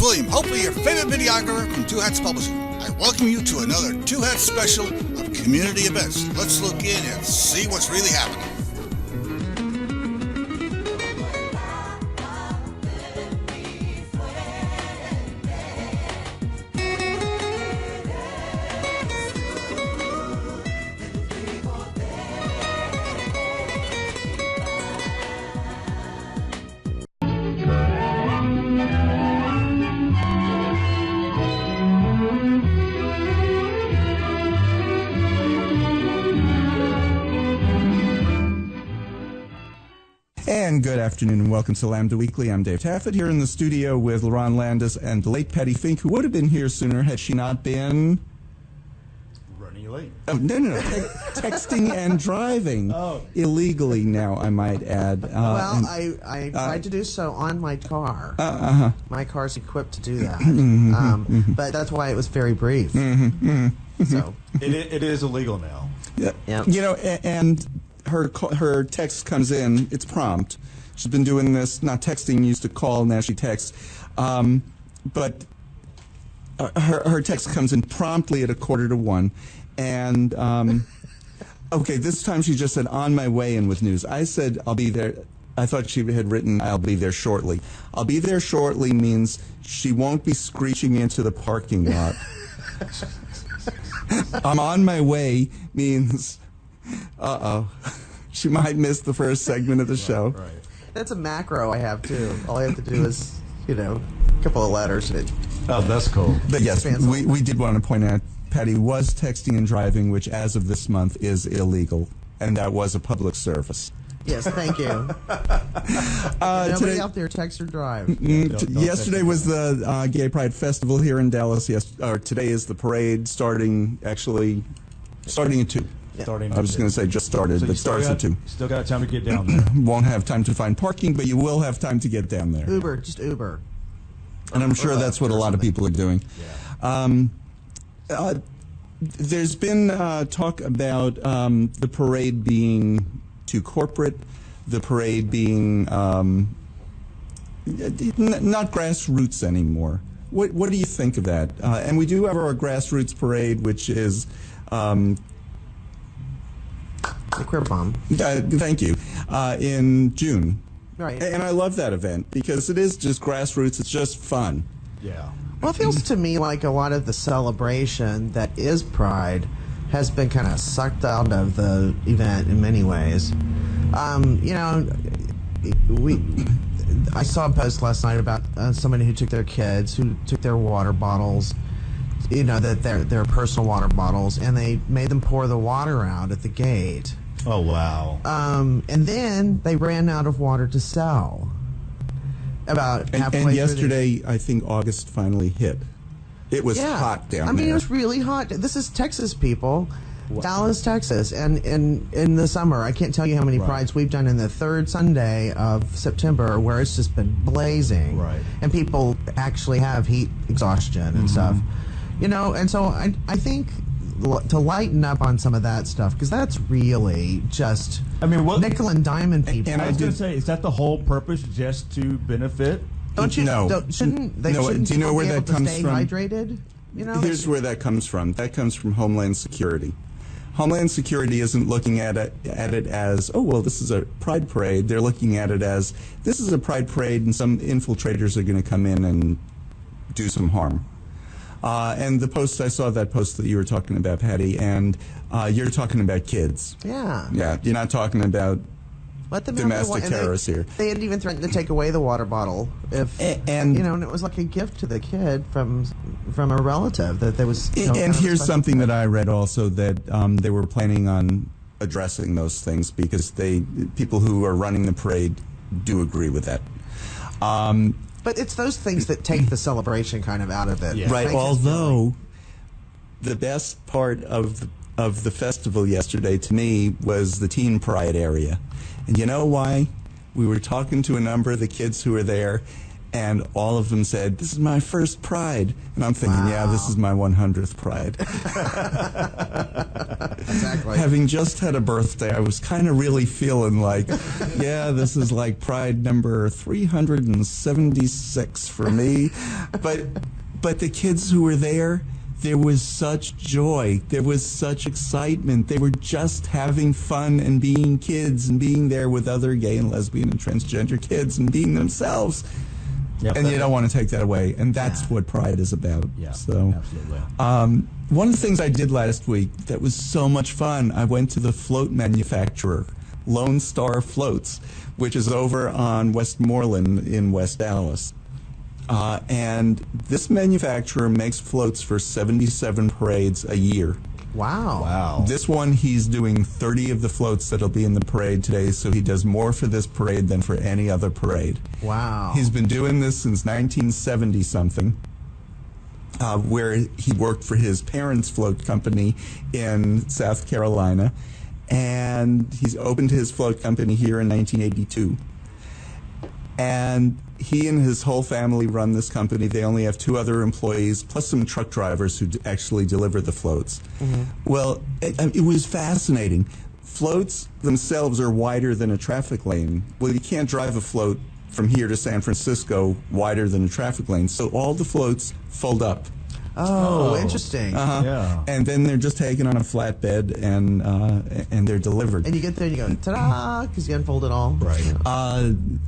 William, hopefully your favorite videographer from Two Hats Publishing. I welcome you to another Two Hats special of community events. Let's look in and see what's really happening. And good afternoon and welcome to Lambda Weekly. I'm Dave Taffet here in the studio with Lerone Landis and the late Patti Fink, who would have been here sooner had she not been... running late. Oh, no. Texting and driving. Illegally now, I might add. I tried to do so on my car. My car's equipped to do that. But that's why it was very brief. So It is illegal now. Yeah. You know, and... Her text comes in, it's prompt. She's been doing this, not texting, used to call, now she texts. But her text comes in promptly at 1:45. And, okay, this time she just said, on my way in with news. I said, I'll be there. I thought she had written, I'll be there shortly. I'll be there shortly means she won't be screeching into the parking lot. I'm on my way means... she might miss the first segment of the show. Right. that's a macro I have too. All I have to do is, a couple of letters. Oh, that's cool. But yes, we did want to point out Patti was texting and driving, which as of this month is illegal, and that was a public service. Yes, thank you. Nobody today, out there text or drive. Don't yesterday was the Gay Pride Festival here in Dallas. Today is the parade starting at 2. I was going to say just started, but starts at 2. Still got time to get down there. Won't have time to find parking, but you will have time to get down there. Just Uber. And I'm sure that's what a lot of people are doing. Yeah. There's been talk about the parade being too corporate, the parade being not grassroots anymore. What do you think of that? And we do have our grassroots parade, which is... The Queer Bomb. Thank you. In June. Right. And I love that event because it is just grassroots. It's just fun. Yeah. Well, it feels to me like a lot of the celebration that is Pride has been kind of sucked out of the event in many ways. I saw a post last night about somebody who took their kids, who took their water bottles, that their personal water bottles, and they made them pour the water out at the gate. Oh, wow. And then they ran out of water to sell. About halfway and through yesterday, I think August finally hit. It was hot down there. I mean, it was really hot. This is Texas, people. Wow. Dallas, Texas. And in the summer, I can't tell you how many prides we've done in the third Sunday of September where it's just been blazing. Right. And people actually have heat exhaustion and stuff. And so I think to lighten up on some of that stuff, because that's really just nickel and diamond people. And I was going to say, is that the whole purpose, just to benefit? Don't you? No. Shouldn't they? No. Shouldn't do you know where that comes stay from? Hydrated? Here's where that comes from. That comes from Homeland Security. Homeland Security isn't looking at it as, oh, well, this is a pride parade. They're looking at it as, this is a pride parade and some infiltrators are going to come in and do some harm. And the post, I saw that post that you were talking about, Patti, and you're talking about kids. Yeah. Yeah, you're not talking about Let them domestic terrorists here. They had even threatened to take away the water bottle and it was like a gift to the kid from a relative that there was. And here's something that I read also, that they were planning on addressing those things because people who are running the parade do agree with that. But it's those things that take the celebration kind of out of it. Yeah. Right, although the best part of the festival yesterday to me was the teen pride area. And you know why? We were talking to a number of the kids who were there, And all of them said, "This is my first Pride." And I'm thinking, yeah, this is my 100th Pride. Exactly. Having just had a birthday, I was kind of really feeling like, yeah, this is like Pride number 376 for me. But the kids who were there was such joy. There was such excitement. They were just having fun and being kids and being there with other gay and lesbian and transgender kids and being themselves. Yep, and you don't want to take that away. And that's what Pride is about. Yeah, so, absolutely. one of the things I did last week that was so much fun, I went to the float manufacturer, Lone Star Floats, which is over on Westmoreland in West Dallas. And this manufacturer makes floats for 77 parades a year. Wow. This one, he's doing 30 of the floats that'll be in the parade today, so he does more for this parade than for any other parade. Wow. He's been doing this since 1970-something, where he worked for his parents' float company in South Carolina, and he's opened his float company here in 1982. And he and his whole family run this company. They only have 2 other employees, plus some truck drivers who actually deliver the floats. Well, it was fascinating. Floats themselves are wider than a traffic lane. Well, you can't drive a float from here to San Francisco wider than a traffic lane, so all the floats fold up. Oh, interesting. Yeah. And then they're just taken on a flatbed and they're delivered. And you get there and you go, ta-da, because you unfold it all. Right.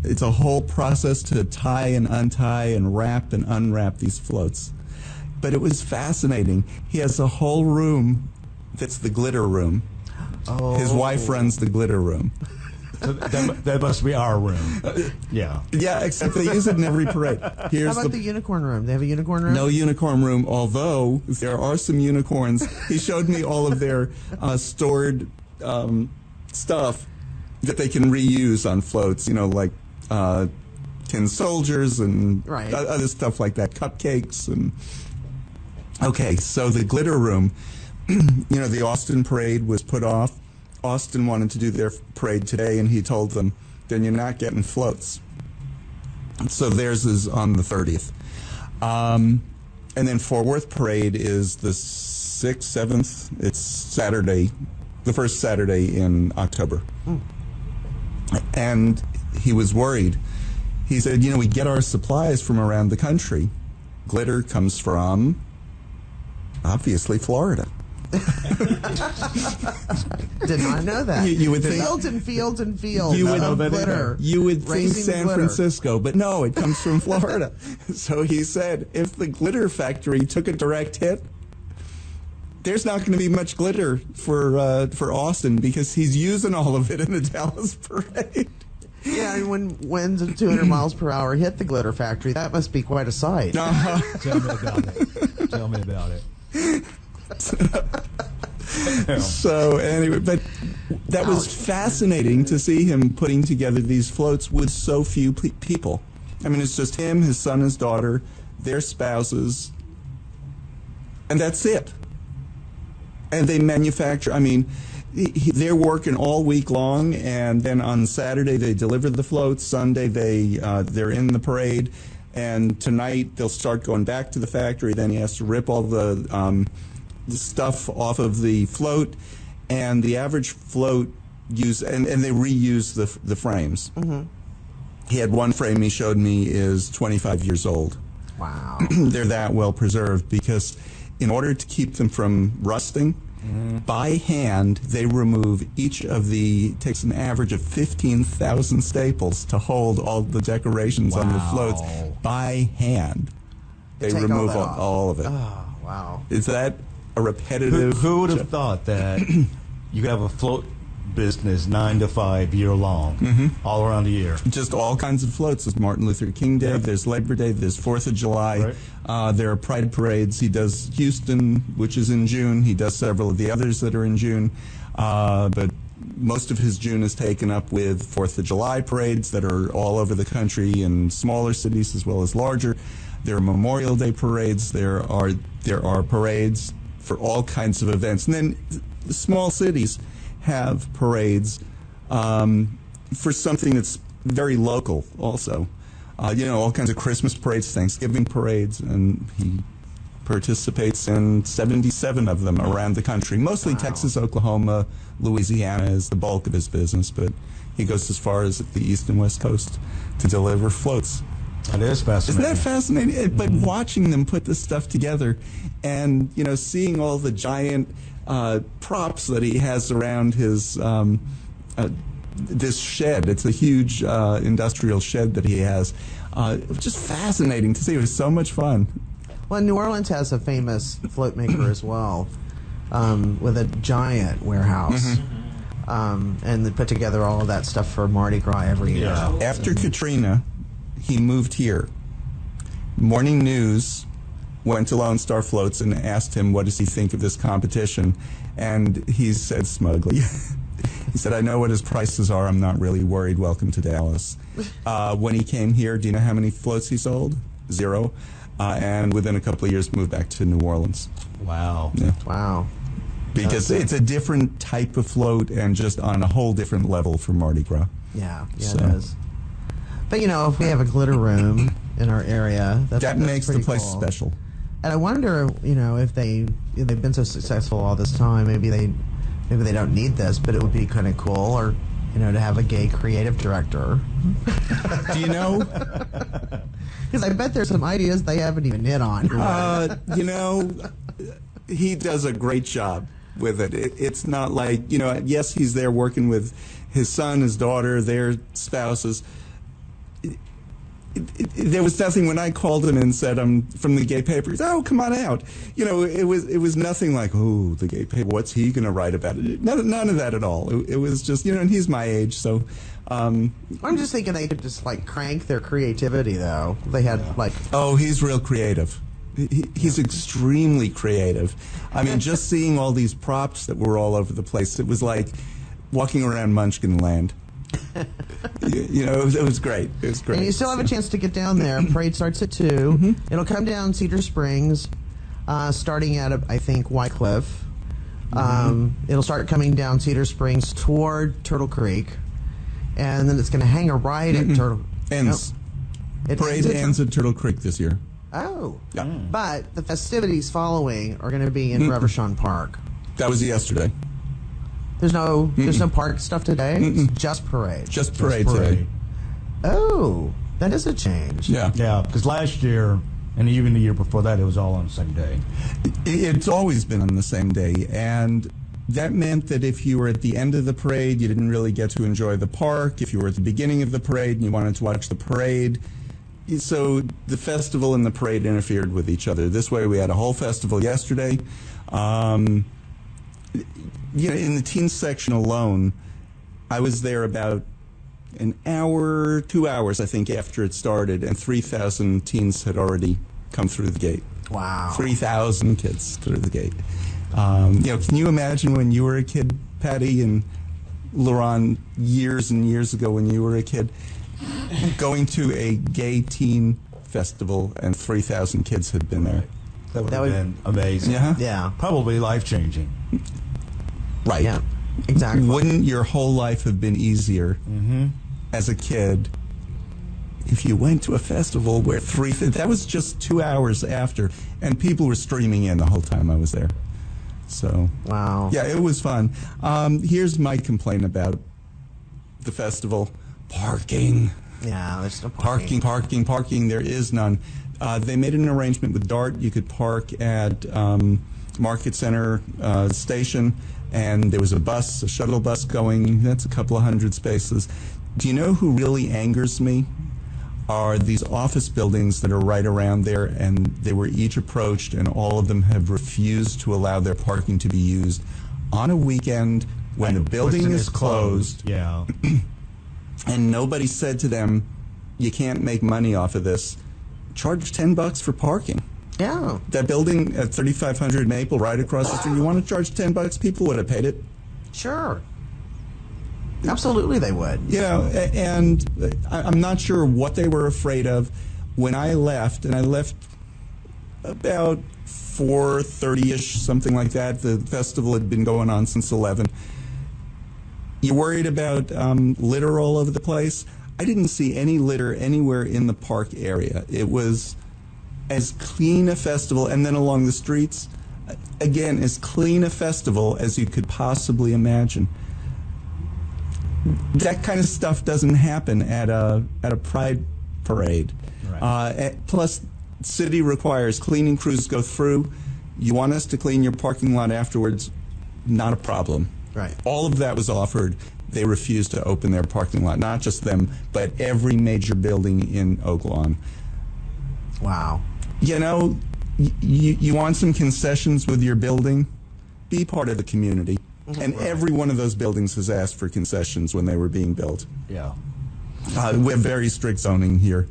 It's a whole process to tie and untie and wrap and unwrap these floats. But it was fascinating. He has a whole room that's the glitter room. Oh. His wife runs the glitter room. So that must be our room. Yeah. Yeah, except they use it in every parade. Here's How about the unicorn room? They have a unicorn room? no unicorn room, although there are some unicorns. He showed me all of their stored stuff that they can reuse on floats, like tin soldiers and Right. other stuff like that, cupcakes. And okay, so the glitter room, the Austin parade was put off. Austin wanted to do their parade today, and he told them, then you're not getting floats. So theirs is on the 30th. And then Fort Worth parade is the 6th, 7th. It's Saturday, the first Saturday in October. And he was worried. He said, we get our supplies from around the country. Glitter comes from, obviously, Florida. Did not know that. You would think- fields and fields and fields You would- of that glitter. You would think Raising San glitter. Francisco, but no, it comes from Florida. So he said, if the glitter factory took a direct hit, there's not going to be much glitter for Austin because he's using all of it in the Dallas parade. Yeah, and when winds of 200 miles per hour hit the glitter factory, that must be quite a sight. Tell me about it. Tell me about it. So anyway, but that was fascinating to see him putting together these floats with so few people. I mean, it's just him, his son, his daughter, their spouses, and that's it. And they manufacture, they're working all week long, and then on Saturday they deliver the floats, Sunday they're in the parade, and tonight they'll start going back to the factory. Then he has to rip all the stuff off of the float, and the average float and they reuse the frames. He had one frame he showed me is 25 years old. Wow. They're that well preserved because in order to keep them from rusting, by hand, they remove takes an average of 15,000 staples to hold all the decorations on the floats by hand. They take all remove that off. all of it. Oh, wow. Is that a repetitive? Who would have thought that you could have a float business 9 to 5 year long, all around the year? Just all kinds of floats. There's Martin Luther King Day, there's Labor Day, there's 4th of July. Right. There are Pride parades. He does Houston, which is in June. He does several of the others that are in June. But most of his June is taken up with 4th of July parades that are all over the country in smaller cities as well as larger. There are Memorial Day parades. There are parades for all kinds of events. And then the small cities have parades for something that's very local also. all kinds of Christmas parades, Thanksgiving parades, and he participates in 77 of them around the country. Mostly Texas, Oklahoma, Louisiana is the bulk of his business, but he goes as far as the East and West Coast to deliver floats. That is fascinating. Isn't that fascinating? But watching them put this stuff together and, seeing all the giant props that he has around his this shed. It's a huge industrial shed that he has. It was just fascinating to see. It was so much fun. Well, New Orleans has a famous float maker as well, with a giant warehouse. And they put together all of that stuff for Mardi Gras every year. After Katrina, he moved here. Morning News went to Lone Star Floats and asked him what does he think of this competition, and he said smugly, he said, "I know what his prices are. I'm not really worried. Welcome to Dallas." When he came here, do you know how many floats he sold? 0. And within a couple of years, moved back to New Orleans. Wow. Yeah. Wow. Because it's a different type of float and just on a whole different level for Mardi Gras. Yeah, So. it is. But if we have a glitter room in our area, That makes the pretty place cool. special. And I wonder, if they've been so successful all this time, maybe they don't need this, but it would be kind of cool, or to have a gay creative director. Do you know? Because I bet there's some ideas they haven't even hit on. He does a great job with it. It's not like, yes, he's there working with his son, his daughter, their spouses. There was nothing when I called him and said, "I'm from the gay paper." He said, "Oh, come on out." It was nothing like, "Oh, the gay paper, what's he going to write about it?" None of that at all. It was just, and he's my age, so. I'm just thinking they could just crank their creativity though. They had Oh, he's real creative. He's extremely creative. I mean, just seeing all these props that were all over the place, it was like walking around Munchkin Land. It was great. It was great. And you still have a chance to get down there. Parade starts at 2. It'll come down Cedar Springs, starting at I think Wycliffe. It'll start coming down Cedar Springs toward Turtle Creek, and then it's going to hang a right at Turtle. Ends. Parade ends at Turtle Creek this year. Oh. Yeah. But the festivities following are going to be in Reverchon Park. That was yesterday. There's no park stuff today. It's just parade. Just parade today. Oh, that is a change. Yeah. Yeah, because last year, and even the year before that, it was all on the same day. It's always been on the same day, and that meant that if you were at the end of the parade, you didn't really get to enjoy the park. If you were at the beginning of the parade and you wanted to watch the parade, so the festival and the parade interfered with each other. This way, we had a whole festival yesterday. In the teen section alone, I was there about an hour, 2 hours, I think, after it started, and 3,000 teens had already come through the gate. Wow. 3,000 kids through the gate. Can you imagine when you were a kid, Patti and Lerone, years and years ago when you were a kid, going to a gay teen festival and 3,000 kids had been there? That would have been amazing. Yeah. Probably life-changing. Right. Yeah. Exactly. Wouldn't your whole life have been easier as a kid if you went to a festival where that was just 2 hours after, and people were streaming in the whole time I was there. So, wow. Yeah, it was fun. Here's my complaint about the festival. Parking. Yeah, there's no parking. Parking. There is none. They made an arrangement with DART. You could park at Market Center Station, and there was a shuttle bus going. That's a couple of hundred spaces. Do you know who really angers me? Are these office buildings that are right around there, and they were each approached, and all of them have refused to allow their parking to be used on a weekend when the building is closed. Yeah. And nobody said to them, "You can't make money off of this. Charge $10 for parking." Yeah. That building at 3500 Maple, right across the street, you want to charge $10? People would have paid it. Sure. Absolutely, they would. And I'm not sure what they were afraid of. When I left, and I left about 4:30ish, something like that. The festival had been going on since 11. You worried about litter all over the place? I didn't see any litter anywhere in the park area. It was as clean a festival, and then along the streets, again, as clean a festival as you could possibly imagine. That kind of stuff doesn't happen at a pride parade. Right. Plus, city requires cleaning crews go through. You want us to clean your parking lot afterwards? Not a problem. Right. All of that was offered. They refused to open their parking lot. Not just them, but every major building in Oak Lawn. Wow. You know, you want some concessions with your building? Be part of the community. And every one of those buildings has asked for concessions when they were being built. Yeah. We have very strict zoning here,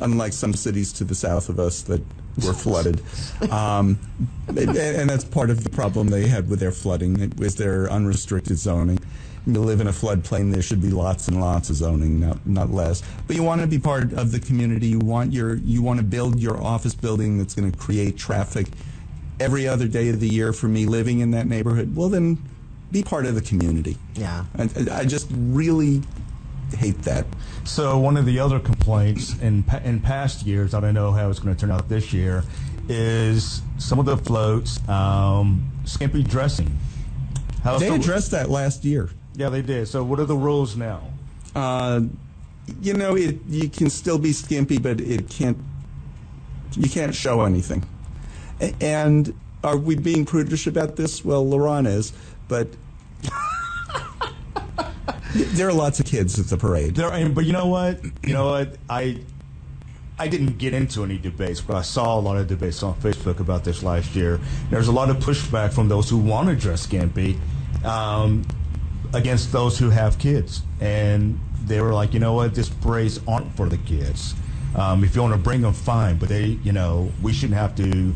unlike some cities to the south of us that were flooded. And that's part of the problem they had with their flooding. It was their unrestricted zoning. You live in a floodplain, there should be lots and lots of zoning, not less. But you want to be part of the community. You want to build your office building that's going to create traffic every other day of the year for me living in that neighborhood. Well, then be part of the community. Yeah. I just really hate that. So one of the other complaints in past years, I don't know how it's going to turn out this year, is some of the floats skimpy dressing. They addressed that last year. Yeah, they did. So what are the rules now? You know, you can still be skimpy, but you can't show anything. And are we being prudish about this? Well, Lerone is, but there are lots of kids at the parade. But you know what? I didn't get into any debates, but I saw a lot of debates on Facebook about this last year. There's a lot of pushback from those who want to dress skimpy against those who have kids. And they were like, you know what? These parades aren't for the kids. If you want to bring them, fine. But we shouldn't have to,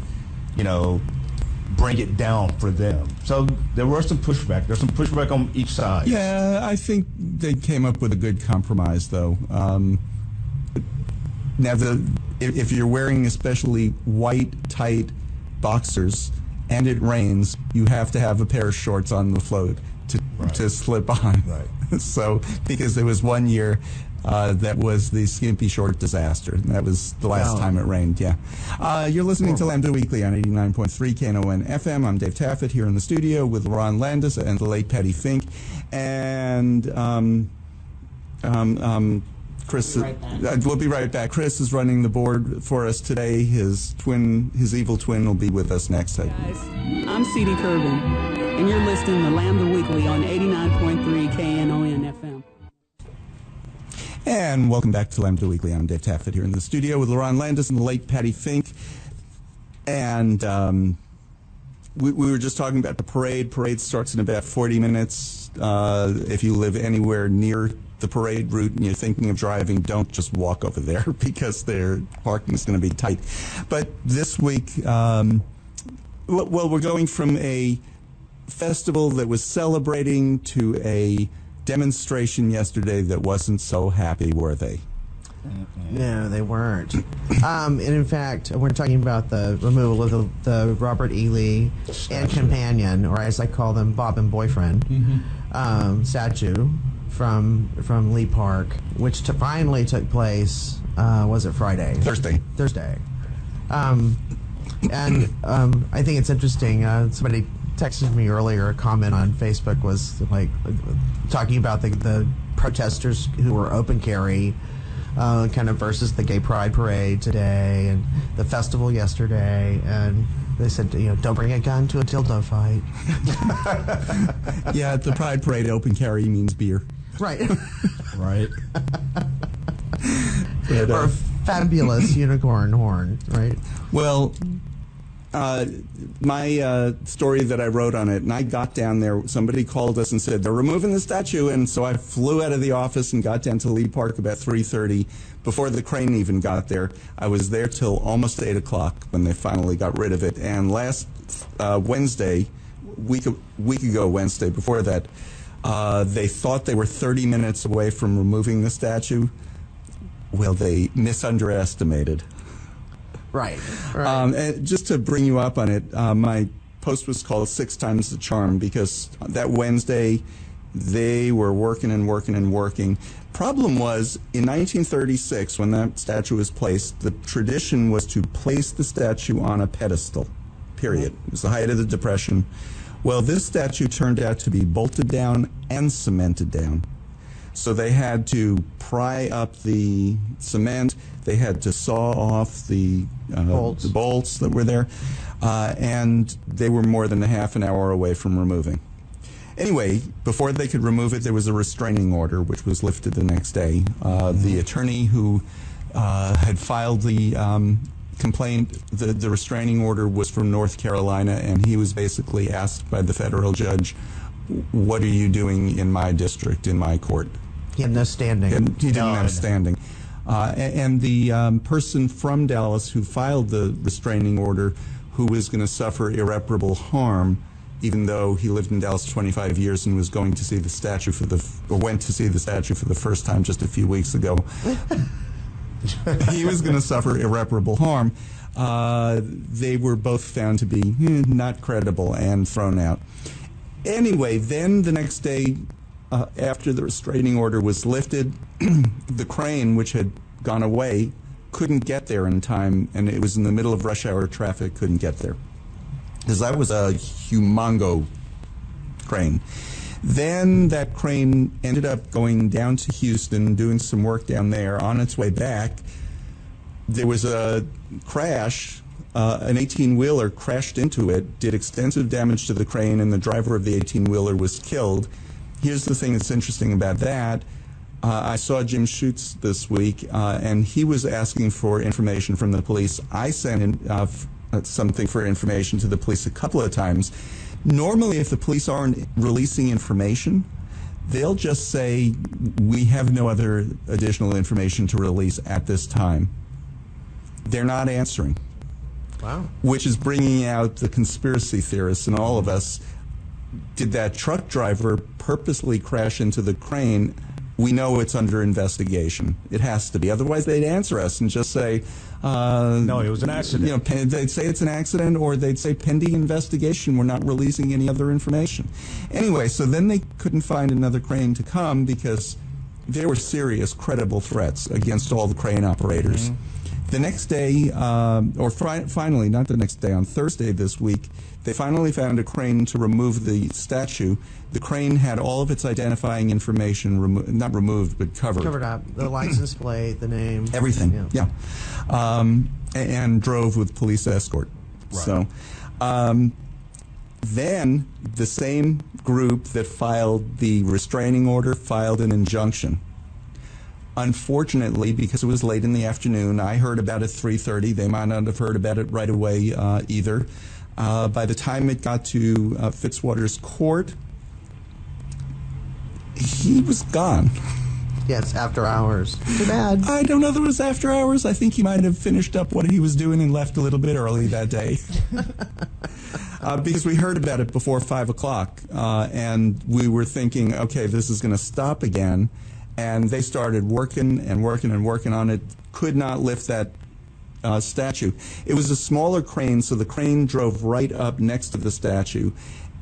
bring it down for them. So there was some pushback. There's some pushback on each side. Yeah, I think they came up with a good compromise, though. Now, if you're wearing especially white, tight boxers and it rains, you have to have a pair of shorts on the float to slip on. Right. So, because there was one year that was the skimpy short disaster. That was the last time it rained, yeah. You're listening to Lambda Weekly on 89.3 Knon FM. I'm Dave Taffet here in the studio with Lerone Landis and the late Patti Fink. And Chris, we'll be right back. Chris is running the board for us today. His evil twin, will be with us next. Guys, I'm C.D. Kervin, and you're listening to Lambda Weekly on 89.3 Knon FM. And welcome back to Lambda Weekly. I'm Dave Taffet here in the studio with Lerone Landis and the late Patti Fink. And we were just talking about the parade. Parade starts in about 40 minutes. If you live anywhere near the parade route and you're thinking of driving, don't just walk over there because their parking is going to be tight. But this week, we're going from a festival that was celebrating to a demonstration yesterday that wasn't so happy, were they? No, they weren't. And in fact, we're talking about the removal of the Robert E. Lee and companion, or as I call them, Bob and boyfriend, statue from Lee Park, which finally took place. Was it Friday? Thursday. And I think it's interesting. Somebody texted me earlier. A comment on Facebook was like talking about the protesters who were open carry, kind of versus the Gay Pride Parade today and the festival yesterday, and they said, don't bring a gun to a dildo fight. Yeah, at the Pride Parade, open carry means beer. Right. Right. But, or a fabulous unicorn horn, right? Well, my story that I wrote on it, and I got down there, somebody called us and said, they're removing the statue, and so I flew out of the office and got down to Lee Park about 3:30. Before the crane even got there, I was there till almost 8 o'clock when they finally got rid of it. And last Wednesday, week ago Wednesday, before that, they thought they were 30 minutes away from removing the statue. Well, they misunderestimated. Right. And just to bring you up on it, my post was called 6 Times the Charm because that Wednesday they were working and working and working. Problem was, in 1936, when that statue was placed, the tradition was to place the statue on a pedestal, period. It was the height of the Depression. Well, this statue turned out to be bolted down and cemented down. So they had to pry up the cement, they had to saw off the bolts that were there, and they were more than a half an hour away from removing. Anyway, before they could remove it, there was a restraining order, which was lifted the next day. The attorney who had filed the complaint, the restraining order was from North Carolina, and he was basically asked by the federal judge, what are you doing in my district, in my court? He had no standing. He didn't have standing. And the person from Dallas who filed the restraining order, who was going to suffer irreparable harm, even though he lived in Dallas 25 years and was going to see the statue went to see the statue for the first time just a few weeks ago. He was going to suffer irreparable harm. They were both found to be not credible and thrown out. Anyway, then the next day, after the restraining order was lifted, the crane, which had gone away, couldn't get there in time, and it was in the middle of rush hour traffic, couldn't get there. Because that was a humongo crane. Then that crane ended up going down to Houston, doing some work down there. On its way back, there was a crash. An 18-wheeler crashed into it, did extensive damage to the crane, and the driver of the 18-wheeler was killed. Here's the thing that's interesting about that. I saw Jim Schutz this week, and he was asking for information from the police. I sent in something for information to the police a couple of times. Normally, if the police aren't releasing information, they'll just say, we have no other additional information to release at this time. They're not answering. Wow. Which is bringing out the conspiracy theorists in all of us. Did that truck driver purposely crash into the crane? We know it's under investigation. It has to be. Otherwise, they'd answer us and just say, no, it was an accident. You know, they'd say it's an accident, or they'd say pending investigation. We're not releasing any other information. Anyway, so then they couldn't find another crane to come because there were serious, credible threats against all the crane operators. The next day, finally, not the next day, on Thursday this week, they finally found a crane to remove the statue. The crane had all of its identifying information not removed, but covered. Covered up. The license plate, the name. Everything, yeah. And drove with police escort. Right. So, then the same group that filed the restraining order filed an injunction. Unfortunately, because it was late in the afternoon, I heard about it at 3:30. They might not have heard about it right away either. By the time it got to Fitzwater's court, he was gone. Yes, after hours. Too bad. I don't know that it was after hours. I think he might have finished up what he was doing and left a little bit early that day. Because we heard about it before 5 o'clock, and we were thinking, okay, this is going to stop again. And they started working and working and working on it, could not lift that statue. It was a smaller crane, so the crane drove right up next to the statue,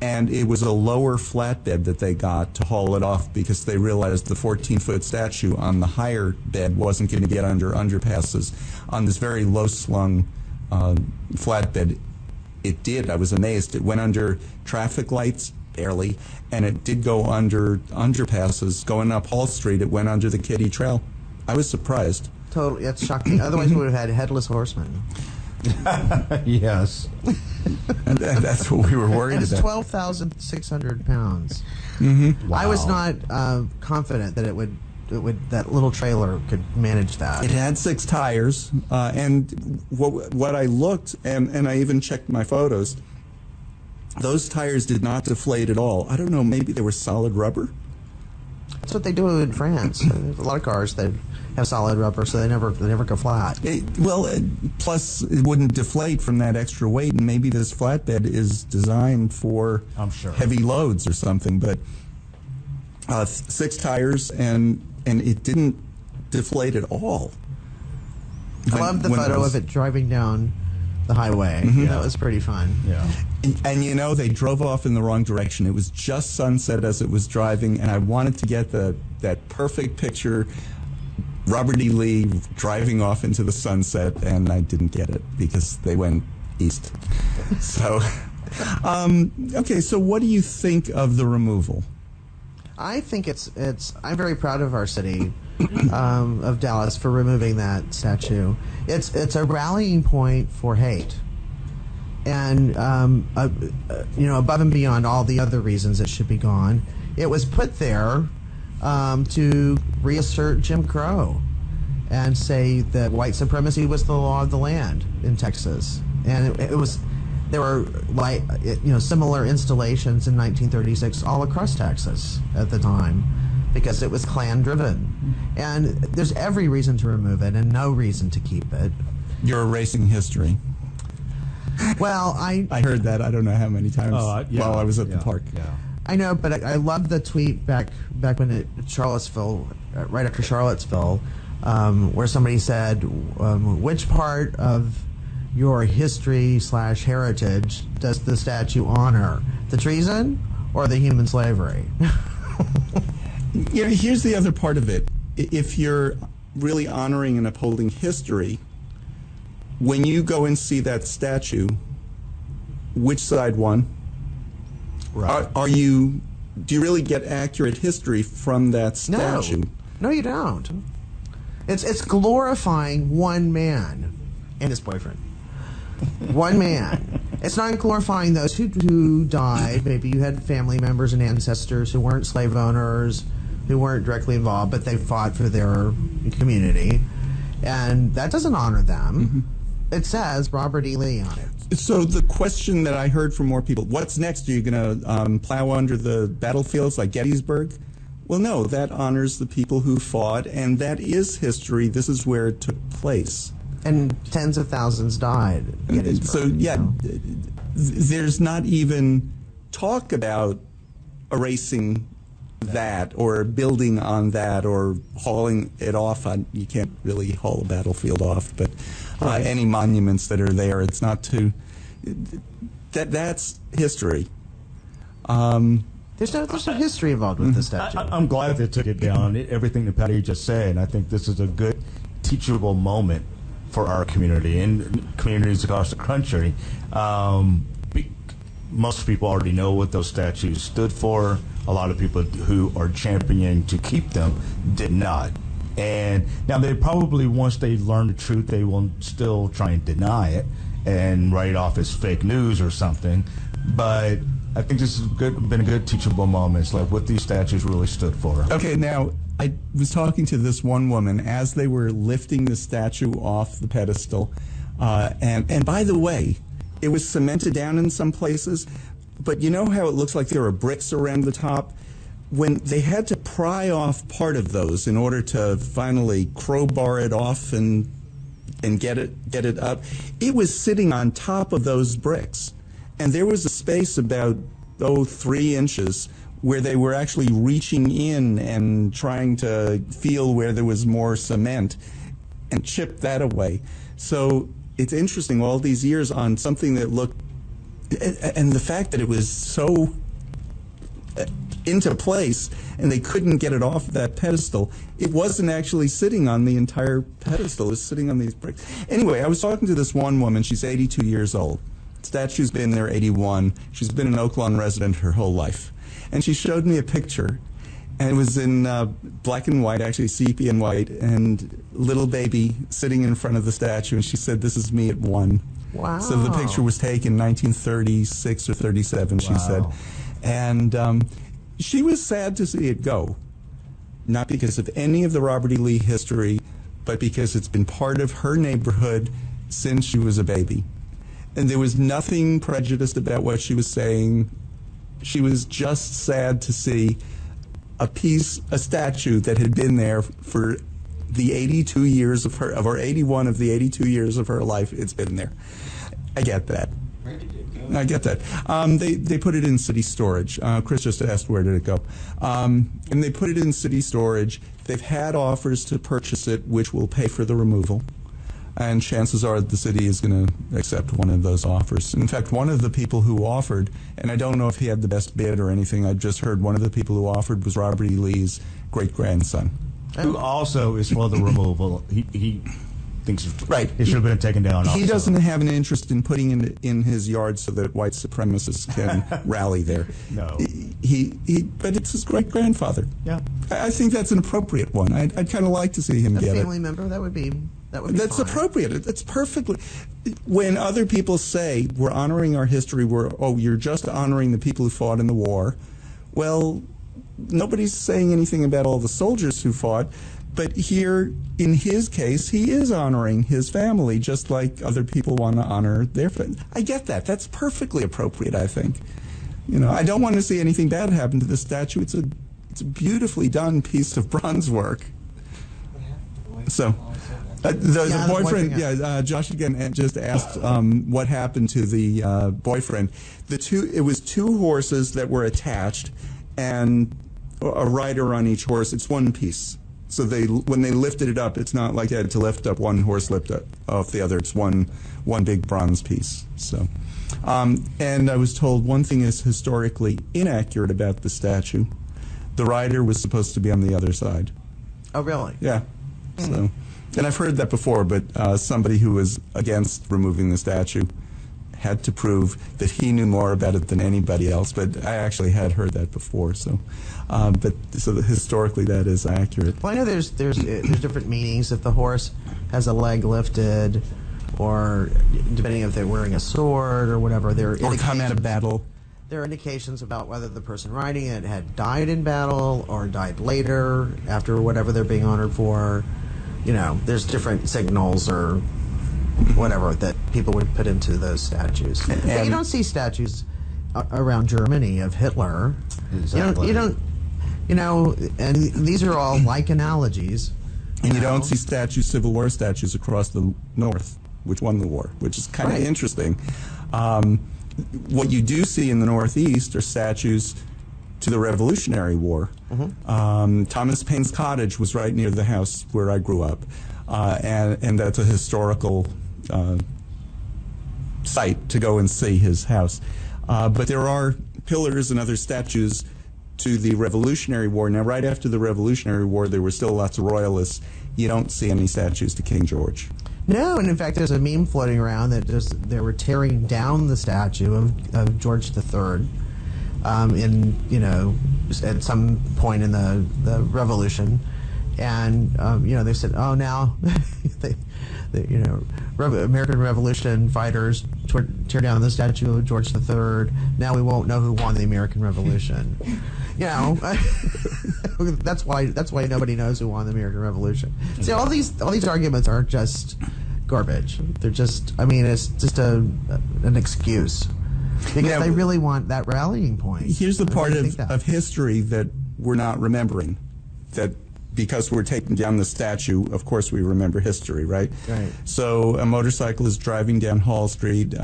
and it was a lower flatbed that they got to haul it off because they realized the 14-foot statue on the higher bed wasn't going to get under underpasses. On this very low-slung flatbed, it did. I was amazed. It went under traffic lights, barely, and it did go under underpasses. Going up Hall Street, it went under the kiddie trail. I was surprised. Totally, that's shocking. Otherwise, we would have had headless horsemen. Yes. And that's what we were worried And it's about. 12,600 pounds. Wow. I was not confident that it would that little trailer could manage that. It had 6 tires, and what I looked, and I even checked my photos, those tires did not deflate at all. I don't know, maybe they were solid rubber? That's what they do in France. There's a lot of cars that have solid rubber, so they never go flat. Plus it wouldn't deflate from that extra weight, and maybe this flatbed is designed for I'm sure. heavy loads or something. But 6 tires, and it didn't deflate at all. I love the photo of it driving down the highway. That was pretty fun. Yeah. And you know, they drove off in the wrong direction. It was just sunset as it was driving, and I wanted to get that perfect picture, Robert E. Lee driving off into the sunset, and I didn't get it because they went east. So, okay, so what do you think of the removal? I think I'm very proud of our city of Dallas for removing that statue. It's a rallying point for hate, and you know, above and beyond all the other reasons it should be gone, it was put there to reassert Jim Crow and say that white supremacy was the law of the land in Texas, and it was. There were similar installations in 1936 all across Texas at the time, because it was Klan driven, and there's every reason to remove it and no reason to keep it. You're erasing history. Well, I heard that I don't know how many times while I was at the park. Yeah. I know, but I love the tweet back when Charlottesville, right after Charlottesville, where somebody said, which part of your history/heritage does the statue honor? The treason or the human slavery? You know, here's the other part of it. If you're really honoring and upholding history, when you go and see that statue, which side won? Right. Do you really get accurate history from that statue? No, you don't. It's glorifying one man and his boyfriend. One man. It's not glorifying those who died. Maybe you had family members and ancestors who weren't slave owners, who weren't directly involved, but they fought for their community. And that doesn't honor them. It says Robert E. Lee on it. So the question that I heard from more people, what's next? Are you going to plow under the battlefields like Gettysburg? Well, no, that honors the people who fought, and that is history. This is where it took place. And tens of thousands died. So, yeah, there's not even talk about erasing that or building on that or hauling it off. You can't really haul a battlefield off, but any monuments that are there, it's not too... That's history. There's no history involved with the statue. I'm glad they took it down. Everything that Patti just said, I think this is a good teachable moment for our community and communities across the country. Most people already know what those statues stood for. A lot of people who are championing to keep them did not. And now they probably, once they learn the truth, they will still try and deny it and write it off as fake news or something. But I think this has been a good teachable moment. It's like what these statues really stood for. Okay, now, I was talking to this one woman as they were lifting the statue off the pedestal. And by the way, it was cemented down in some places, but you know how it looks like there are bricks around the top? When they had to pry off part of those in order to finally crowbar it off and get it up, it was sitting on top of those bricks. And there was a space about 3 inches where they were actually reaching in and trying to feel where there was more cement and chip that away. So it's interesting, all these years on something that looked, and the fact that it was so into place and they couldn't get it off that pedestal, it wasn't actually sitting on the entire pedestal, it was sitting on these bricks. Anyway, I was talking to this one woman, she's 82 years old. Statue's been there 81. She's been an Oak Lawn resident her whole life. And she showed me a picture, and it was in black and white, actually sepia and white, and little baby sitting in front of the statue, and she said, "This is me at 1." Wow. So the picture was taken in 1936 or 37, she said. And she was sad to see it go, not because of any of the Robert E. Lee history, but because it's been part of her neighborhood since she was a baby. And there was nothing prejudiced about what she was saying. She was just sad to see a statue that had been there for the 82 years of her, or 81 of the 82 years of her life. It's been there. I get that. I get that. They put it in city storage. Chris just asked where did it go. And they put it in city storage. They've had offers to purchase it, which will pay for the removal. And chances are the city is going to accept one of those offers. In fact, one of the people who offered, and I don't know if he had the best bid or anything, I just heard one of the people who offered was Robert E. Lee's great-grandson. Who also is for the removal. He thinks Right. it should have been taken down. He also. doesn't have an interest in putting it in his yard so that white supremacists can rally there. No. But it's his great-grandfather. Yeah. I think that's an appropriate one. I'd kind of like to see him A get family it. member, that would be That's fine. appropriate. That's perfectly. When other people say we're honoring our history, you're just honoring the people who fought in the war. Well, nobody's saying anything about all the soldiers who fought, but here, in his case, he is honoring his family, just like other people want to honor their family. I get that. That's perfectly appropriate, I think. I don't want to see anything bad happen to the statue. It's a beautifully done piece of bronze work. So. The boyfriend, Josh again just asked what happened to the boyfriend. It was two horses that were attached, and a rider on each horse. It's one piece. So when they lifted it up, it's not like they had to lift up one horse, lift up off the other. It's one big bronze piece. So, and I was told one thing is historically inaccurate about the statue. The rider was supposed to be on the other side. Oh, really? Yeah. So. And I've heard that before, but somebody who was against removing the statue had to prove that he knew more about it than anybody else. But I actually had heard that before. So, historically, that is accurate. Well, I know there's different meanings if the horse has a leg lifted, or depending if they're wearing a sword or whatever. Or come out of battle. There are indications about whether the person riding it had died in battle or died later after whatever they're being honored for. There's different signals or whatever that people would put into those statues. But you don't see statues around Germany of Hitler. Exactly. You don't, and these are all like analogies. And you don't see Civil War statues across the North, which won the war, which is kind of interesting. What you do see in the Northeast are statues to the Revolutionary War. Mm-hmm. Thomas Paine's cottage was right near the house where I grew up, and that's a historical site to go and see his house. But there are pillars and other statues to the Revolutionary War. Now, right after the Revolutionary War, there were still lots of royalists. You don't see any statues to King George. No, and in fact, there's a meme floating around that they were tearing down the statue of George III. At some point in the Revolution, and they said, "Oh, now, American Revolution fighters tear down the statue of George III. Now we won't know who won the American Revolution." That's why nobody knows who won the American Revolution. See, all these arguments are just garbage. They're just, it's just an excuse. Because they really want that rallying point. Here's the part of history that we're not remembering. That because we're taking down the statue, of course we remember history, right? Right. So a motorcycle is driving down Hall Street,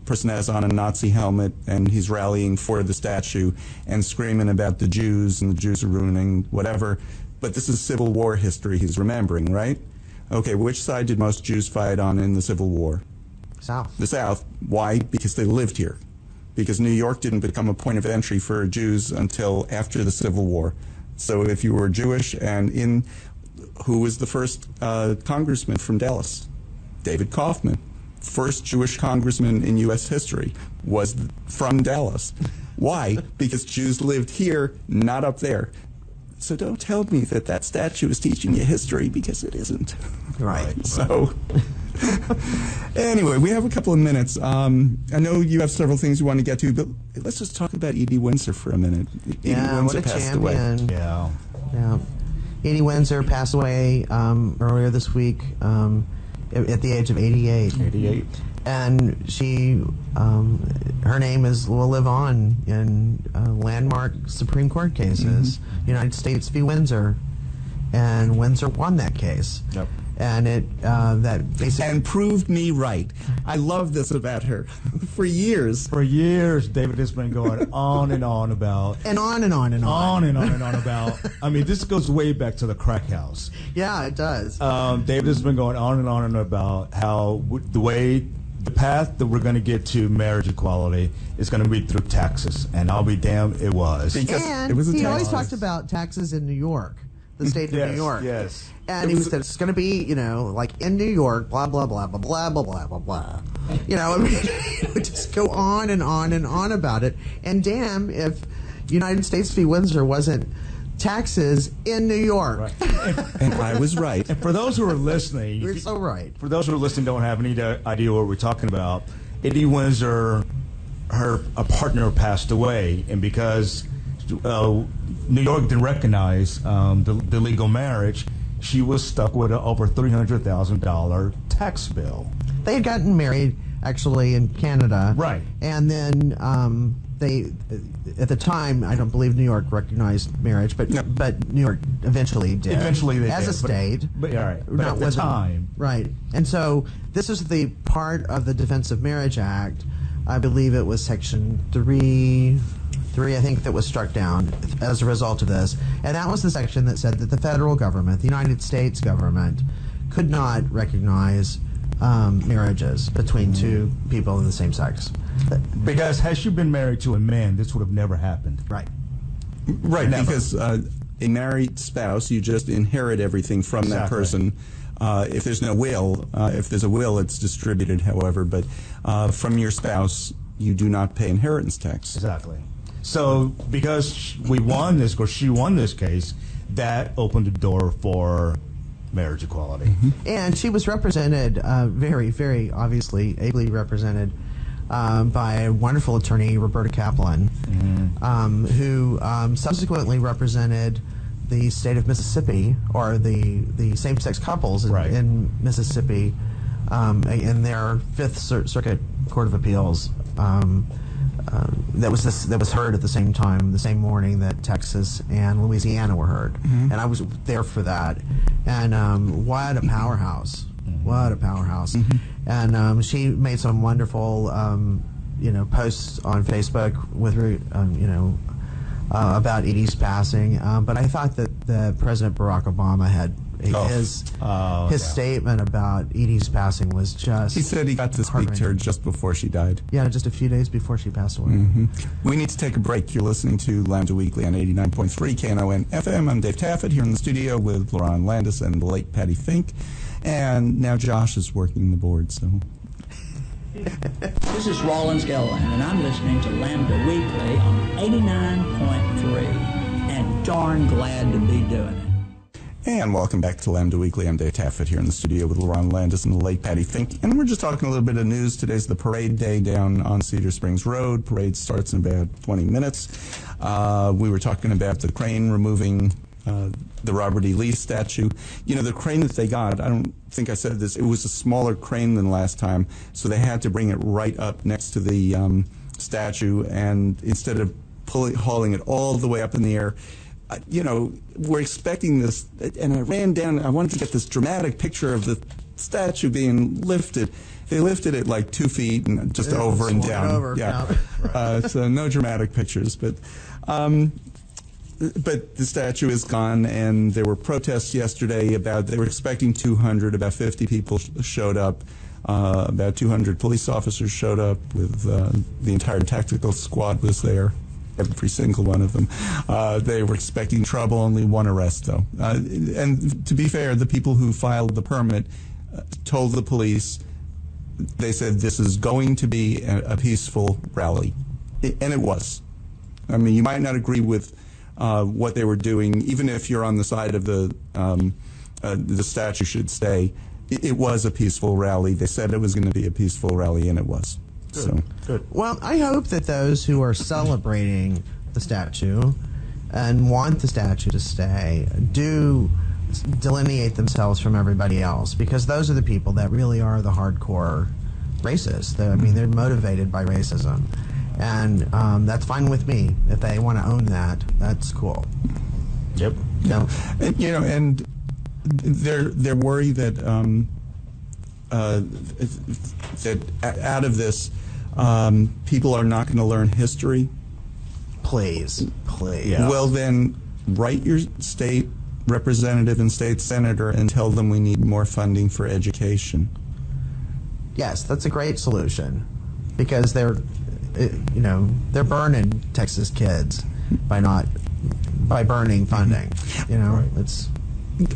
person has on a Nazi helmet, and he's rallying for the statue and screaming about the Jews, and the Jews are ruining whatever. But this is Civil War history he's remembering, right? Okay, which side did most Jews fight on in the Civil War? South. The South. Why? Because they lived here. Because New York didn't become a point of entry for Jews until after the Civil War. So if you were Jewish who was the first congressman from Dallas? David Kaufman. First Jewish congressman in U.S. history was from Dallas. Why? Because Jews lived here, not up there. So don't tell me that statue is teaching you history, because it isn't. Right. So... Anyway, we have a couple of minutes. I know you have several things you want to get to, but let's just talk about Edie Windsor for a minute. Edie Windsor passed away. Yeah. Edie Windsor passed away earlier this week at the age of 88. 88. And she, her name will live on in landmark Supreme Court cases. Mm-hmm. United States v. Windsor, and Windsor won that case. Yep. and it that basically and proved me right. I love this about her. For years. For years, David has been going on and on about. and on and on and on. On and on and on about. I mean, this goes way back to the crack house. Yeah, it does. David has been going on and about how the path that we're going to get to marriage equality is going to be through taxes, and I'll be damned, it was. Because And it was a he tax. always talked about taxes in New York, the state of Yes, New York. yes. And he was said it's going to be, like in New York, blah blah blah blah blah blah blah blah blah. I mean, he would just go on and on and on about it. And damn, if United States v. Windsor wasn't taxes in New York. Right. And I was right. And for those who are listening, You're so right. For those who are listening, don't have any idea what we're talking about. Eddie Windsor, a partner passed away, and because New York didn't recognize the legal marriage, she was stuck with an over $300,000 tax bill. They had gotten married actually in Canada, Right. And then they, at the time, I don't believe New York recognized marriage, but New York eventually did. Eventually they as did, a state. But all right. But at the with time, right? And so this is the part of the Defense of Marriage Act. I believe it was Section 3, I think, that was struck down as a result of this. And that was the section that said that the federal government, the United States government, could not recognize marriages between two people of the same sex. because had she been married to a man, this would have never happened. Right. Right, Never. because a married spouse, you just inherit everything from that Exactly. person. If there's no will, if there's a will, it's distributed, however, but from your spouse, you do not pay inheritance tax. Exactly. So because we won this, or she won this case, that opened the door for marriage equality. And she was represented, very, very obviously, ably represented by a wonderful attorney, Roberta Kaplan, who subsequently represented the state of Mississippi, or the same-sex couples Right. in Mississippi in their Fifth Circuit Court of Appeals. That was heard at the same time, the same morning that Texas and Louisiana were heard, and I was there for that. And what a powerhouse! What a powerhouse! And she made some wonderful, posts on Facebook with her, about Edie's passing. But I thought that President Barack Obama had his statement about Edie's passing was just. He said he got to speak to her just before she died. Yeah, just a few days before she passed away. We need to take a break. You're listening to Lambda Weekly on 89.3 Knon FM. I'm Dave Taffet here in the studio with Lerone Landis and the late Patti Fink. And now Josh is working the board, so... This is Rollins Gilliland, and I'm listening to Lambda Weekly on 89.3, and darn glad to be doing it. And welcome back to Lambda Weekly. I'm Dave Taffet here in the studio with Lerone Landis and the late Patti Fink. And we're just talking a little bit of news. Today's the parade day down on Cedar Springs Road. Parade starts in about 20 minutes. We were talking about the crane removing the Robert E. Lee statue. The crane that they got, I don't think I said this, it was a smaller crane than last time, so they had to bring it right up next to the statue, and instead of hauling it all the way up in the air, we're expecting this, and I ran down, I wanted to get this dramatic picture of the statue being lifted. They lifted it like 2 feet and just over and down. So no dramatic pictures, but the statue is gone, and there were protests yesterday they were expecting 200, about 50 people showed up, about 200 police officers showed up with the entire tactical squad was there, every single one of them. They were expecting trouble, only one arrest though. And to be fair, the people who filed the permit told the police, they said this is going to be a peaceful rally, and it was. I mean, you might not agree with what they were doing, even if you're on the side of the statue should stay. It was a peaceful rally. They said it was going to be a peaceful rally, and it was. Good. Well, I hope that those who are celebrating the statue and want the statue to stay do delineate themselves from everybody else, because those are the people that really are the hardcore racists. They're motivated by racism. And that's fine with me. If they want to own that, that's cool. Yep. No. And they're worried that that out of this, people are not going to learn history. Please. Yeah. Well, then write your state representative and state senator and tell them we need more funding for education. Yes, that's a great solution, because they're burning Texas kids by burning funding. It's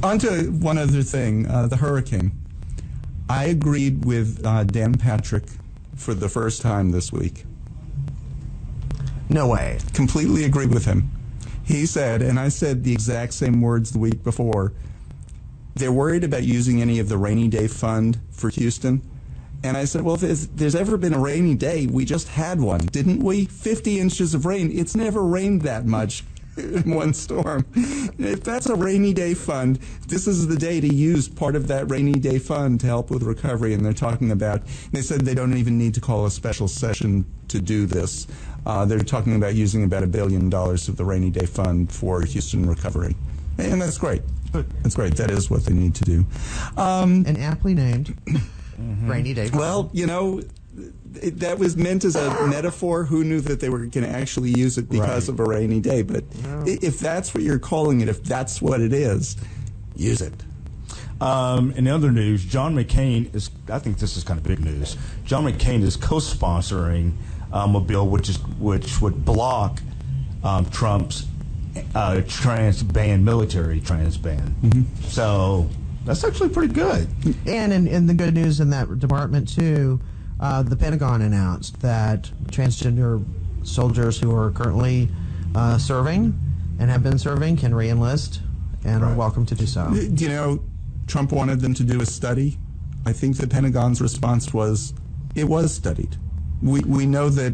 On to one other thing, the hurricane. I agreed with Dan Patrick for the first time this week. no way. Completely agreed with him. He said, and I said the exact same words the week before, they're worried about using any of the rainy day fund for Houston. And I said, well, if there's ever been a rainy day, we just had one, didn't we? 50 inches of rain. It's never rained that much in one storm. If that's a rainy day fund, this is the day to use part of that rainy day fund to help with recovery. And they're talking about, they said they don't even need to call a special session to do this. They're talking about using about $1 billion of the rainy day fund for Houston recovery. And that's great. That's great. That is what they need to do. And aptly named rainy day fund. Well, you know, that was meant as a metaphor. Who knew that they were going to actually use it because of a rainy day? But if that's what you're calling it, if that's what it is, use it. In other news, John McCain is, I think this is kind of big news, John McCain is co-sponsoring a bill which would block Trump's military trans ban. So that's actually pretty good. And in the good news in that department, too, the Pentagon announced that transgender soldiers who are currently serving and have been serving can re-enlist and are welcome to do so. You know, Trump wanted them to do a study. I think the Pentagon's response was, it was studied. We know that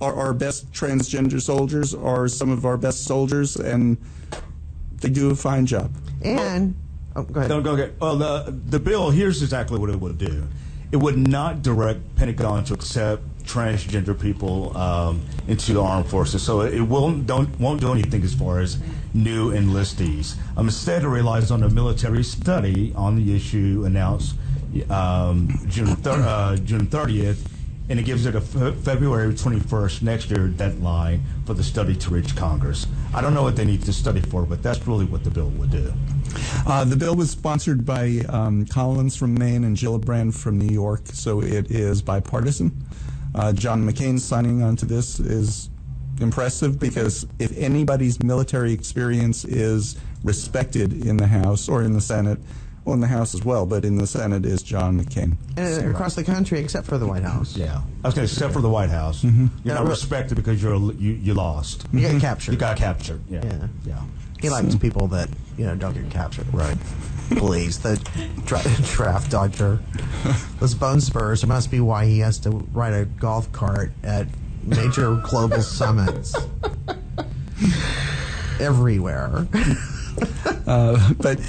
our best transgender soldiers are some of our best soldiers, and they do a fine job. And, go ahead. Don't go get. Well, the bill, here's exactly what it would do. It would not direct Pentagon to accept transgender people into the armed forces, so it won't do anything as far as new enlistees. Instead, it relies on a military study on the issue announced June 30th, and it gives it a February 21st next year deadline for the study to reach Congress. I don't know what they need to study for, but that's really what the bill would do. The bill was sponsored by Collins from Maine and Gillibrand from New York, so it is bipartisan. John McCain signing on to this is impressive, because if anybody's military experience is respected in the House or in the Senate, well, in the House as well, but in the Senate, is John McCain. And across the country, except for the White House. Yeah, I was going to say, except for the White House. You're not respected because you lost. You get captured. You got captured. Yeah. He likes people that don't get captured. Right. Please, the draft dodger. Those bone spurs. It must be why he has to ride a golf cart at major global summits everywhere. But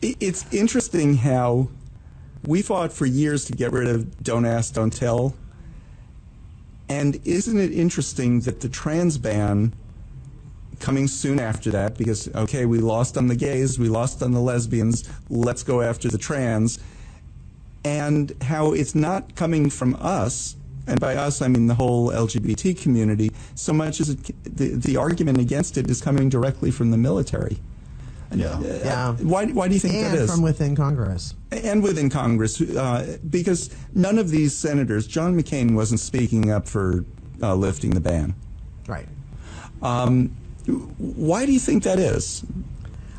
it's interesting how we fought for years to get rid of Don't Ask, Don't Tell. And isn't it interesting that the trans ban coming soon after that, because, okay, we lost on the gays, we lost on the lesbians, let's go after the trans, and how it's not coming from us, and by us I mean the whole LGBT community, so much as the argument against it is coming directly from the military. Yeah. Why do you think that is? And from within Congress. And within Congress, because none of these senators, John McCain wasn't speaking up for lifting the ban. Right. Why do you think that is?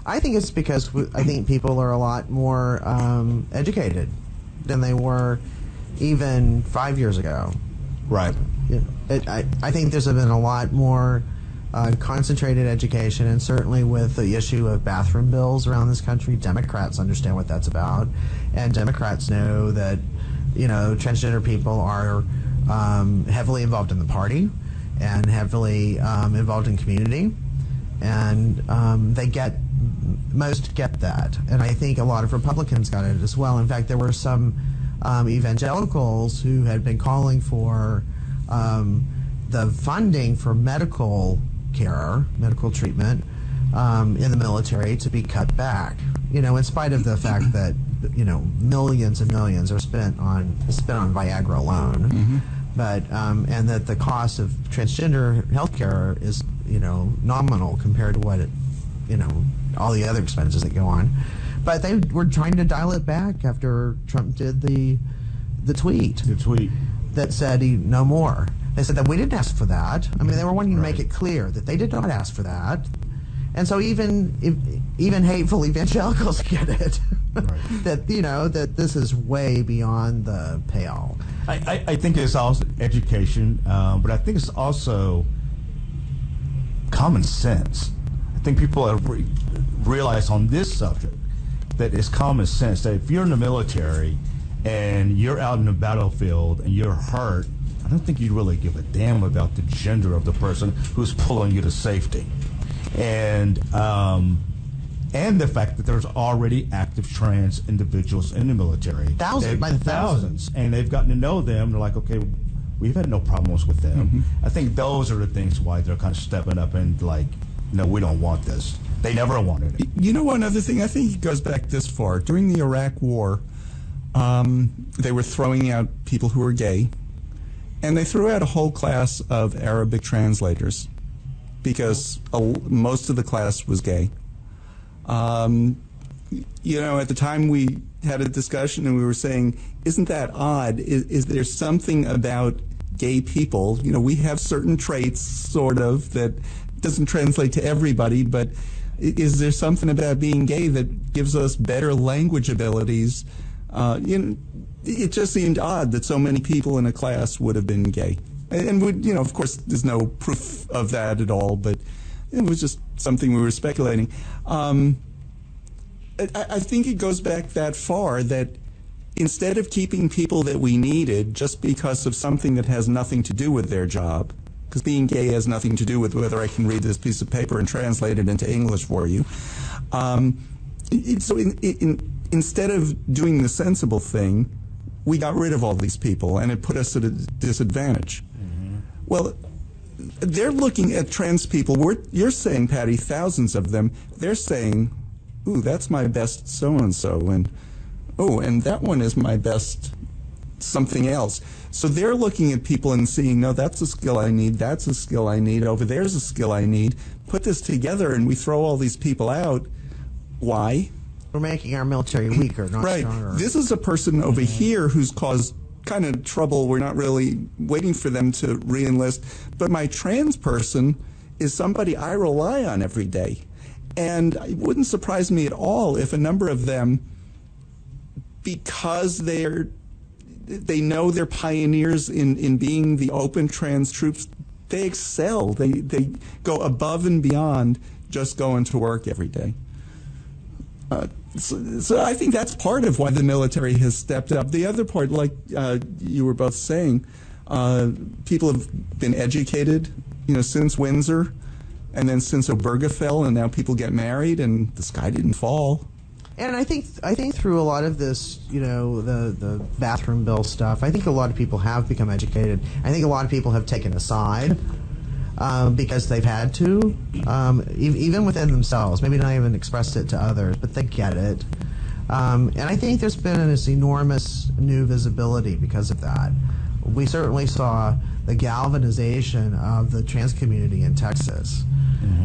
I think it's because I think people are a lot more educated than they were even 5 years ago. Right. I think there's been a lot more concentrated education, and certainly with the issue of bathroom bills around this country, Democrats understand what that's about, and Democrats know that transgender people are heavily involved in the party and heavily involved in community, and most get that, and I think a lot of Republicans got it as well. In fact, there were some evangelicals who had been calling for the funding for medical care, medical treatment, in the military to be cut back. In spite of the fact that millions and millions are spent on Viagra alone, but and that the cost of transgender healthcare is nominal compared to what all the other expenses that go on. But they were trying to dial it back after Trump did the tweet. The tweet that said no more. They said that we didn't ask for that. I mean, they were wanting to make it clear that they did not ask for that. And so even hateful evangelicals get it. Right. That that this is way beyond the pale. I think it's also education, but I think it's also common sense. I think people have realized on this subject that it's common sense that if you're in the military and you're out in the battlefield and you're hurt, I don't think you really give a damn about the gender of the person who's pulling you to safety. And the fact that there's already active trans individuals in the military. Thousands. And they've gotten to know them. They're like, okay, we've had no problems with them. I think those are the things why they're kind of stepping up and like, no, we don't want this. They never wanted it. One other thing, I think it goes back this far. During the Iraq War, they were throwing out people who were gay, and they threw out a whole class of Arabic translators because most of the class was gay. At the time we had a discussion and we were saying, isn't that odd? Is there something about gay people? We have certain traits, sort of, that doesn't translate to everybody, but is there something about being gay that gives us better language abilities? It just seemed odd that so many people in a class would have been gay. And of course, there's no proof of that at all, but it was just something we were speculating. I think it goes back that far that instead of keeping people that we needed just because of something that has nothing to do with their job, because being gay has nothing to do with whether I can read this piece of paper and translate it into English for you. Instead of doing the sensible thing, we got rid of all these people, and it put us at a disadvantage. Well, they're looking at trans people. You're saying, Patti, thousands of them. They're saying, ooh, that's my best so-and-so, and that one is my best something else. So they're looking at people and seeing, no, that's a skill I need, that's a skill I need, over there's a skill I need. Put this together and we throw all these people out. Why? We're making our military weaker, not stronger. This is a person over here who's caused kind of trouble. We're not really waiting for them to re-enlist. But my trans person is somebody I rely on every day. And it wouldn't surprise me at all if a number of them, because they know they're pioneers in being the open trans troops, they excel. They go above and beyond just going to work every day. So I think that's part of why the military has stepped up. The other part, like you were both saying, people have been educated, since Windsor, and then since Obergefell, and now people get married, and the sky didn't fall. And I think through a lot of this, the bathroom bill stuff, I think a lot of people have become educated. I think a lot of people have taken a side because they've had to, even within themselves. Maybe not even expressed it to others, but they get it. And I think there's been this enormous new visibility because of that. We certainly saw the galvanization of the trans community in Texas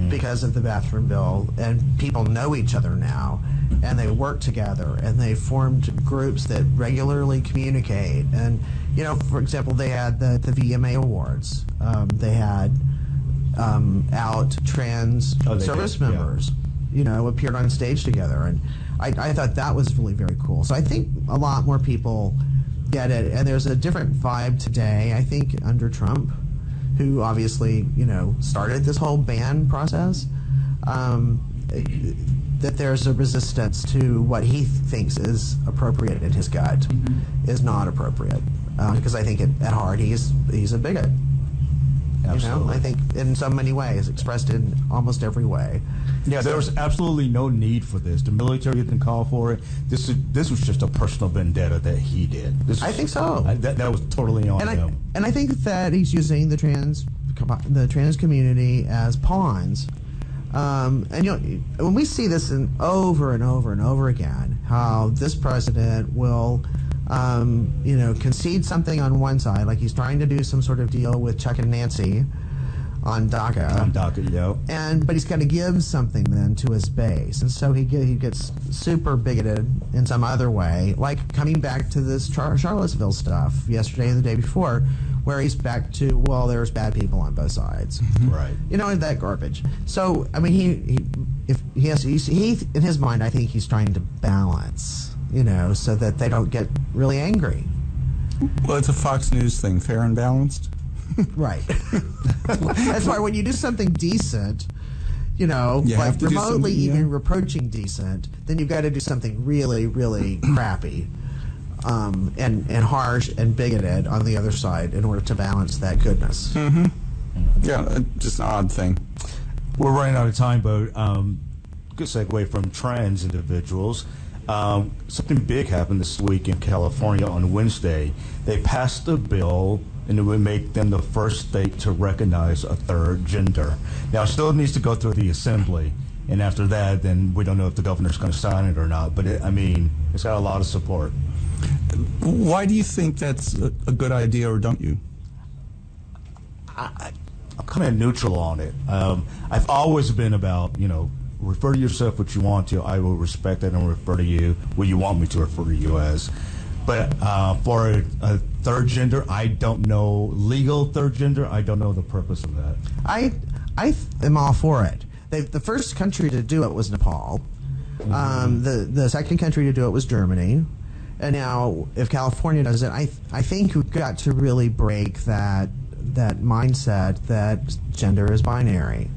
because of the bathroom bill, and people know each other now, and they work together, and they formed groups that regularly communicate. And for example, they had the VMA Awards. They had out trans service members, appeared on stage together, and I thought that was really very cool. So I think a lot more people get it, and there's a different vibe today, I think, under Trump, who obviously, started this whole ban process, that there's a resistance to what he thinks is appropriate in his gut is not appropriate, because I think at heart he's a bigot. Absolutely. I think in so many ways, expressed in almost every way. Yeah, there was absolutely no need for this. The military didn't call for it. This was just a personal vendetta that he did. I think so. That was totally on him. And I think that he's using the trans community as pawns And when we see this over and over and over again, how this president will, concede something on one side, like he's trying to do some sort of deal with Chuck and Nancy on DACA. On DACA, yeah. But he's got to give something then to his base, and so he gets super bigoted in some other way, like coming back to this Charlottesville stuff yesterday and the day before, where he's back to, well, there's bad people on both sides, right? That garbage. So I mean, he in his mind, I think he's trying to balance, so that they don't get really angry. Well, it's a Fox News thing, fair and balanced. Right. That's why when you do something decent, like remotely even reproaching decent, then you've got to do something really, really crappy, and harsh and bigoted on the other side in order to balance that goodness. Mm-hmm. Yeah, just an odd thing. We're running out of time, but good segue from trans individuals. Something big happened this week in California on Wednesday. They passed a bill, and it would make them the first state to recognize a third gender. Now, it still needs to go through the assembly, and after that, then we don't know if the governor's going to sign it or not. But it's got a lot of support. Why do you think that's a good idea, or don't you? I'm kind of neutral on it. I've always been about, refer to yourself what you want to. I will respect that and refer to you what you want me to refer to you as. But for a third gender, I don't know. Legal third gender, I don't know the purpose of that. I am all for it. The first country to do it was Nepal. The second country to do it was Germany. And now, if California does it, I think we've got to really break that mindset that gender is binary.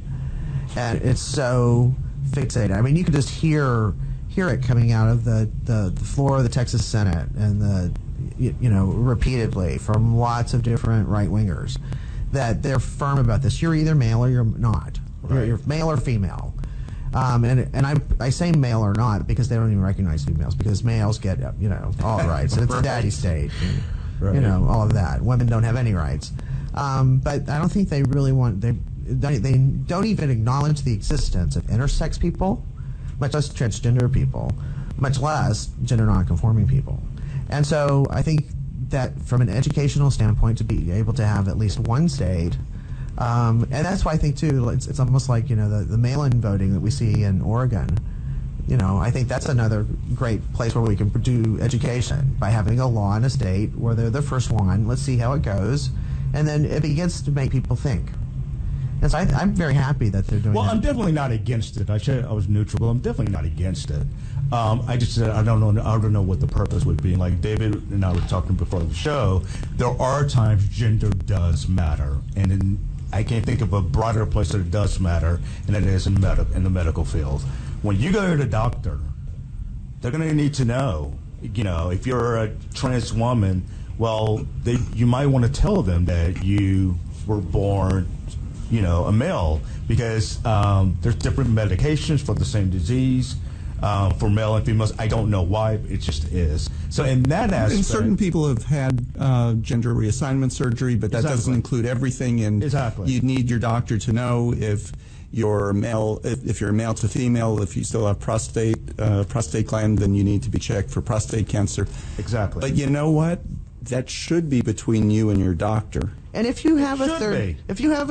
And it's so fixated. I mean, you could just hear it coming out of the floor of the Texas Senate and repeatedly from lots of different right-wingers that they're firm about this. You're either male or you're not. Right. You're male or female. And I say male or not because they don't even recognize females, because males get all the rights. It's a daddy state, and, all of that. Women don't have any rights. But I don't think they really want. They don't even acknowledge the existence of intersex people, much less transgender people, much less gender nonconforming people. And so I think that from an educational standpoint, to be able to have at least one state, and that's why I think too, it's almost like the mail-in voting that we see in Oregon. I think that's another great place where we can do education by having a law in a state where they're the first one. Let's see how it goes, and then it begins to make people think. And so I'm very happy that they're doing that. Well, I'm definitely not against it. I said I was neutral, but I'm definitely not against it. I just said I don't know what the purpose would be. Like David and I were talking before the show, there are times gender does matter, and I can't think of a broader place that it does matter, and it is in the medical field. When you go to the doctor, they're going to need to know. If you're a trans woman, well, you might want to tell them that you were born, a male, because there's different medications for the same disease for male and females. I don't know why, but it just is. So in that aspect, and certain people have had gender reassignment surgery, but that doesn't include everything. And you need your doctor to know if you're male, if you're male to female, if you still have prostate gland, then you need to be checked for prostate cancer. Exactly. But you know what? That should be between you and your doctor. And if you have a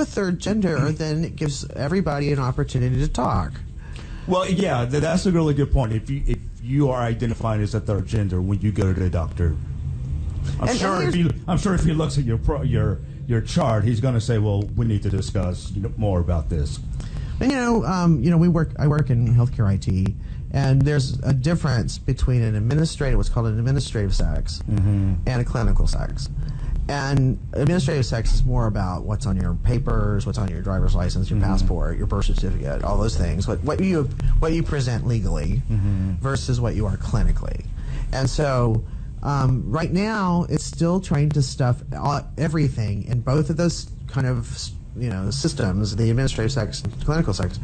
third gender, then it gives everybody an opportunity to talk. Well, yeah, that's a really good point. If you are identified as a third gender when you go to the doctor, I'm sure if he looks at your chart, he's going to say, "Well, we need to discuss more about this." And I work in healthcare IT, and there's a difference between what's called an administrative sex, and a clinical sex. And administrative sex is more about what's on your papers, what's on your driver's license, your passport, your birth certificate, all those things. What you present legally versus what you are clinically. And so right now, it's still trying to stuff everything in both of those kind of systems, the administrative sex and clinical sex,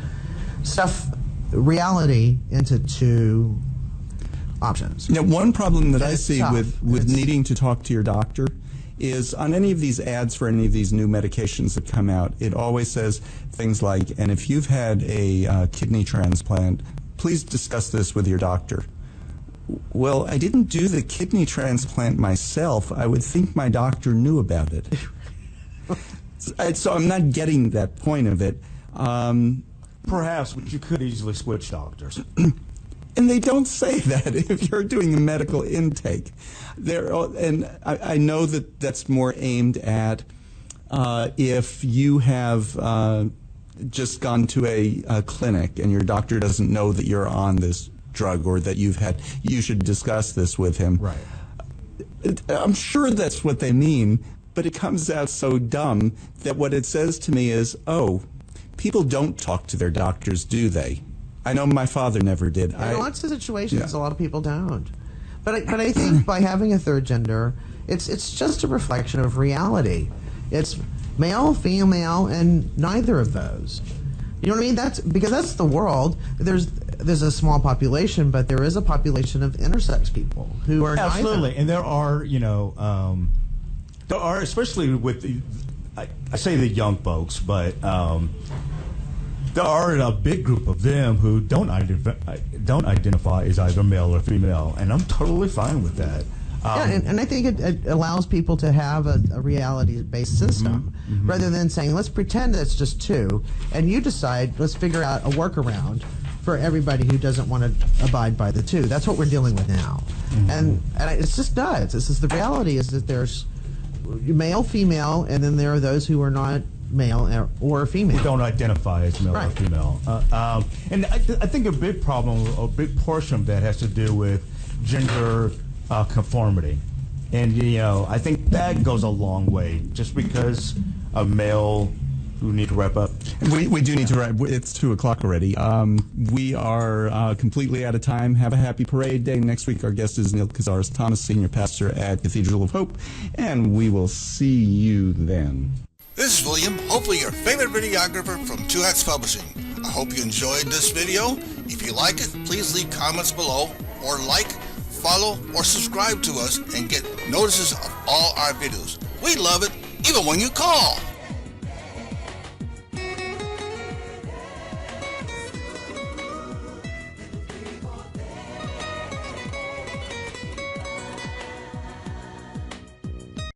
stuff reality into two options. Now, one problem that I see with needing to talk to your doctor is on any of these ads for any of these new medications that come out, it always says things like, and if you've had a kidney transplant, please discuss this with your doctor. Well, I didn't do the kidney transplant myself. I would think my doctor knew about it. So I'm not getting that point of it. Perhaps, but you could easily switch doctors. And they don't say that if you're doing a medical intake. And I know that that's more aimed at if you have just gone to a clinic and your doctor doesn't know that you're on this drug or that you should discuss this with him. Right. I'm sure that's what they mean, but it comes out so dumb that what it says to me is, oh, people don't talk to their doctors, do they? I know my father never did. In lots of situations, a lot of people don't. But I think by having a third gender, it's just a reflection of reality. It's male, female, and neither of those. You know what I mean? That's because that's the world. There's a small population, but there is a population of intersex people who are absolutely, neither. and there are there are, especially with I say the young folks, but there are a big group of them who don't identify as either male or female, and I'm totally fine with that. And I think it allows people to have a reality-based system rather than saying, let's pretend it's just two, and you decide, let's figure out a workaround for everybody who doesn't want to abide by the two. That's what we're dealing with now. And it's just nuts. This is the reality is that there's male, female, and then there are those who are not male or female. Who don't identify as male or female. And I think a big problem, a big portion of that has to do with gender conformity. And, I think that goes a long way. Just because a male who need to wrap up. We do need to wrap. It's 2 o'clock already. We are completely out of time. Have a happy parade day. Next week, our guest is Neil Cazares Thomas, Senior Pastor at Cathedral of Hope, and we will see you then. This is William, hopefully your favorite videographer from Two Hats Publishing. I hope you enjoyed this video. If you like it, please leave comments below or like, follow, or subscribe to us and get notices of all our videos. We love it, even when you call.